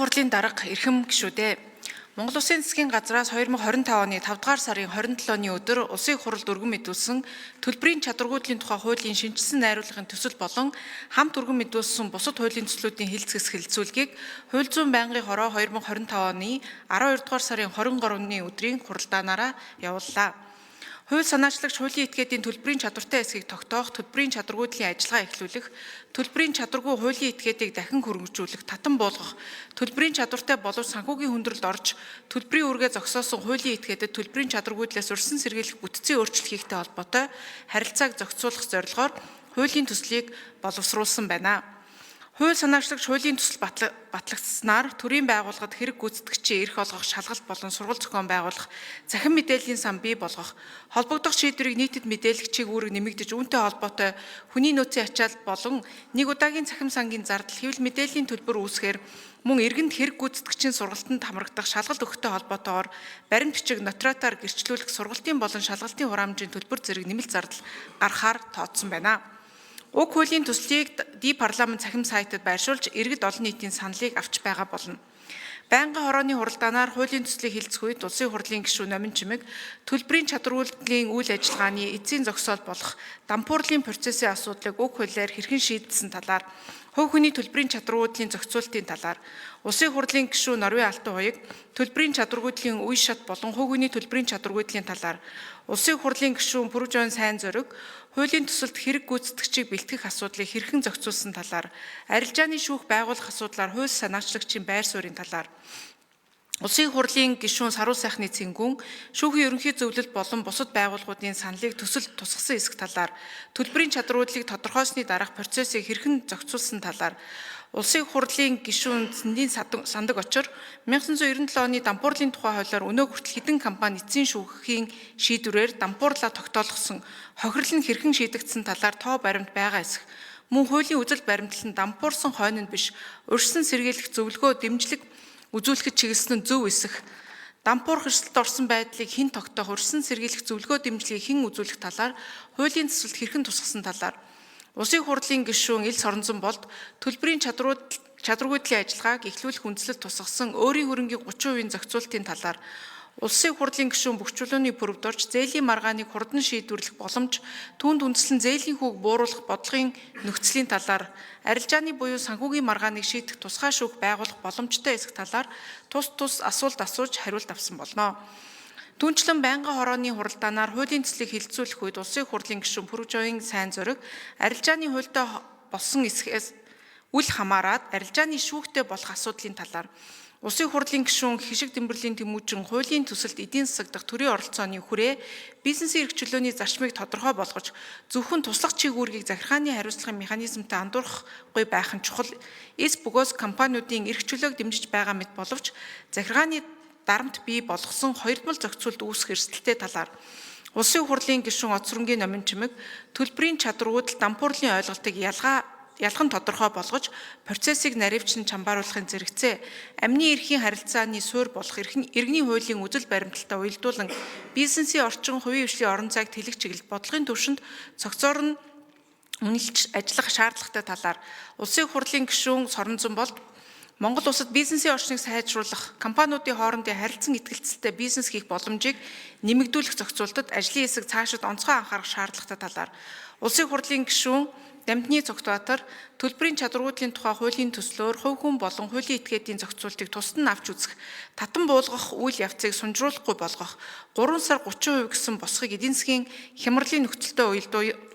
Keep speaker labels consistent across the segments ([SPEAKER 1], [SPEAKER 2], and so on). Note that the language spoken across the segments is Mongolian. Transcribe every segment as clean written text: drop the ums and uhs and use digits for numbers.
[SPEAKER 1] хурлын дарга эрхэм гишүүдээ Монгол Улсын засгийн газраас 2025 оны 5 дугаар сарын 27-ны өдөр улсын хурлд өргөн мэдүүлсэн төлбөрийн чадваргүйдлийн тухай хуулийн шинжилсэн найруулгын төсөл болон хамт өргөн мэдүүлсэн бусад хуулийн төслүүдийн хэлцгээс хэлэлцүүлгийг хууль зүйн байнгын хороо 2025 оны 12 дугаар сарын 23-ны өдрийн хуралдаанаараа явууллаа. Хууль санаачлагч хуулийн этгээдийн төлбөрийн чадвартай эсхийг тогтоох, төлбөрийн чадваргүйдлийн ажиллагаа эхлүүлэх, төлбөрийн чадваргүй хуулийн этгээдийг дахин хөрвүүлжүүлэх, татан буулгах, төлбөрийн чадвартай боловч санхүүгийн хүндрэлд орж, төлбөрийн үргээ зогсоосон хуулийн этгээдэд төлбөрийн чадваргүйдлээс өрсөн сэргийлэх бүтцийн өөрчлөлт хийхтэй холбоотой харилцааг зохицуулах зорилгоор хуулийн төслийг боловсруулсан байна. Хууль санаачлагч хуулийн төсөл батлагдсанаар төрийн байгууллагад хэрэг гүйцэтгэгчийн эрх олгох, шалгалт болон сургалт зохион байгуулах, захин мэдээллийн сан бий болгох, холбогдох шийдвэрийг нийтэд мэдээлэгчийг үүрэг нэмэгдэж үүнтэй холбоотой хүний нөөцийн ачаалт болон нэг удаагийн захин сангийн зардал хэвлэл мэдээллийн төлбөр үүсгээр мөн иргэнд хэрэг гүйцэтгэгчийн сургалтанд хамрагдах шалгалт өгөхтэй холбоотойгоор баримт бичиг нотариатаар гэрчлүүлэх сургалтын болон шалгалтын хураамжийн төлбөр зэрэг нэмэлт зардал гарахаар тооцсон байна. Уг хуулийн төслийг парламент цахим сайтад байршуулж иргэд олон нийтийн саналыг авч байгаа болно. Байнгын хорооны хуралдаанаар хуулийн төслийг хэлцэх үед улсын хурлын гишүүн Номин Чимэг төлбөрийн чадваргүйдлийн үйл ажиллагааны эцсийн зогсоол болох дампуурлын процессын асуудлыг уг хуулиар хэрхэн шийдсэн талаар, хувь хүний төлбөрийн чадваргүйдлийн зохицуултын талаар, улсын хурлын гишүүн Норвын Алтан хуйг төлбөрийн чадваргүйдлийн үе шат болон хувь хүний төлбөрийн чадваргүйдлийн талаар, улсын хурлын гишүүн Пүрвжон Сайн Зориг хуулийн төсөлд хэрэг гүйцэтгэгчийг бэлтгэх асуудлыг хэрхэн зохицуулсан талаар, арилжааны шүүх байгуулах асуудлаар хууль санаачлагчийн байр суурийн талаар, улсын хурлын гишүүн Саруу сайхны Цэнгүүн шүүхийн ерөнхий зөвлөлт болон бусад байгууллагуудын саналыг төсөлд тусгасан эсэх талаар, төлбөрийн чадваргүйдлийг тодорхойлсны дараах процессыг хэрхэн зохицуулсан талаар, улсын хурлын гишүүн Цэндийн Сандаг Очор 1997 оны дампуурлын тухай хуулиар өнөө хүртэл хэдэн компани эцсийн шүүхийн шийдвэрээр дампуурлаа тогтоолгосон хохирол нь хэрхэн шийдэгдсэн талаар тоо баримт байгаа эсэх, мөн хуулийн үзэл баримтлал нь дампуурсан хойно нь биш, өршсөн сэргийлэх зөвлөгөө дэмжлэг үзүүлэхэд чиглэсэн нь зөв эсэх, дампуур хэрсэлд орсон байдлыг хэн тогтоох, өршсөн сэргийлэх зөвлөгөө дэмжлэгийг хэн үзүүлэх талаар, хуулийн төсөлд хэрхэн тусгасан талаар, улсын хурлын гишүүн Ил Соронзон болд төлбөрийн чадваргүйдлийн ажиллагааг эхлүүлэх үндслэлд тусгасан өөрийн хөрөнгийн 30% зохицуултын талаар, улсын хурлын гишүүн Бүх чулууны пүрэвд орж зээлийн маргааныг хурдан шийдвэрлэх боломж, түүнд үндэслэн зээлийн хүүг бууруулах бодлогын нөхцөлийн талаар, арилжааны буюу санхүүгийн маргааныг шийдэх тусгай шүүх байгуулах боломжтой эсэх талаар тус асуулт асууж хариулт авсан болно. Түүнчлэн байнгын хорооны хуралдаанаар хуулийн төслийг хэлэлцүүлэх үед улсын хурлын гишүүн Пүрвжон Сайн Зориг арилжааны хуультай болсон эсэхээс үл хамааран арилжааны шүүхтэй болох асуудлын талаар, улсын хурлын гишүүн Хишиг Тэмбэрлийн Тэмүүжин хуулийн төсөлд эдийн засаг дахь төрийн оролцооны хүрээ бизнесийн эрх чөлөөний зарчмыг тодорхой болгож зөвхөн туслах чиглэлийг захиргааны хариуцлагын механизмтай андуурахгүй байх нь чухал эс бөгөөс компаниудын эрх чөлөөг дэмжиж байгаа мэт боловч захиргааны дарамт бий болгосон хоёрдмол зохицуулт үүсэх эрсдэлтэй талаар, улсын хурлын гишүүн Оцронгийн Номин Чимэг төлбөрийн чадваргүйдэл дампуурлын ойлголтыг ялхан тодорхой болгож процессыг наривчлан чамбааруулахын зэрэгцээ амны эрхийн харилцааны суурь болох иргэний хуулийн үзэл баримталтай уялдуулан бизнесийн орчин хувийн хвшлийн орон зайг тэлэх чиглэл бодлогын түвшинд цогцоор нь үнэлж ажиллах шаардлагатай талаар, улсын хурлын гишүүн Соронзон болд Монгол улсад бизнесийн орчныг сайжруулах, компаниудын хоорондын харилцан итгэлцэлтэй бизнес хийх боломжийг нэмэгдүүлэх зохицуултад ажлын хэсэг цаашид онцгой анхаарах шаардлагатай талаар, улсын хурлын гишүүн Дамжны Цогтбаатар төлбөрийн чадваргүйдлийн тухай хуулийн төслөөр хувь хүн болон хуулийн этгээдийн зохицуултыг тусад нь авч үзэх, татан буулгах үйл явцыг сунжруулахгүй болгох, 3 сар 30% гэсэн босхийг эдийн засгийн хямралын нөхцөлтэй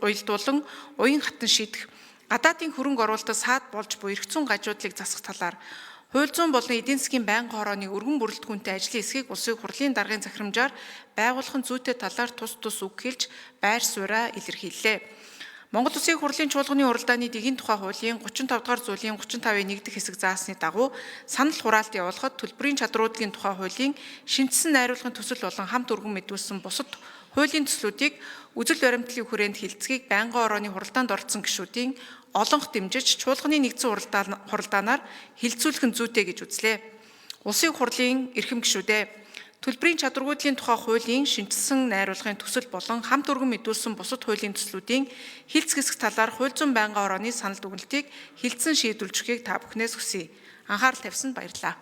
[SPEAKER 1] уялдуулан уян хатан шийдэх, гадаадын хөрөнгө оруулалтад саад болж буй эрх зүйн гажуудлыг засах талаар, хууль зүйн болон эдийн засгийн байнгын хорооны өргөн бүрэлдэхүүнтэй ажлын хэсгийг улсын хурлын даргын захирамжаар байгуулахын зүйтэй талаар тус үг хэлж байр сууриа илэрхийллээ. Монгол Улсын хурлын чуулганы уралдааны дэгийн тухай хуулийн 35 дугаар зүйлийн 35-ийн 1 дэх хэсэг заасны дагуу санал хураалт явуулахад төлбөрийн чадваргүйдлийн тухай хуулийн шинжилсэн найруулгын төсөл болон хамт өргөн мэдүүлсэн бусад хуулийн төслүүдийг үзэл баримтлалын хүрээнд хэлцгийг байнгын хорооны хуралдаанд оролцсон гишүүдийн олонх дэмжиж чуулганы нэгдсэн хуралдаанаар хэлэлцүүлэх нь зүйтэй гэж үзлээ. Улсын хурлын эрхэм гишүүдээ төлбөрийн чадваргүйдлийн тухай хуулийн шинжилсэн найруулгын төсөл болон хамт өргөн мэдүүлсэн бусад хуулийн төслүүдийн хэлц хэсэг талаар хууль зүйн байнгын хорооны санал дүгнэлтийг хэлцэн шийдвэрлэхийг та бүхнээс хүсье. Анхаарал тавьсанд баярлалаа.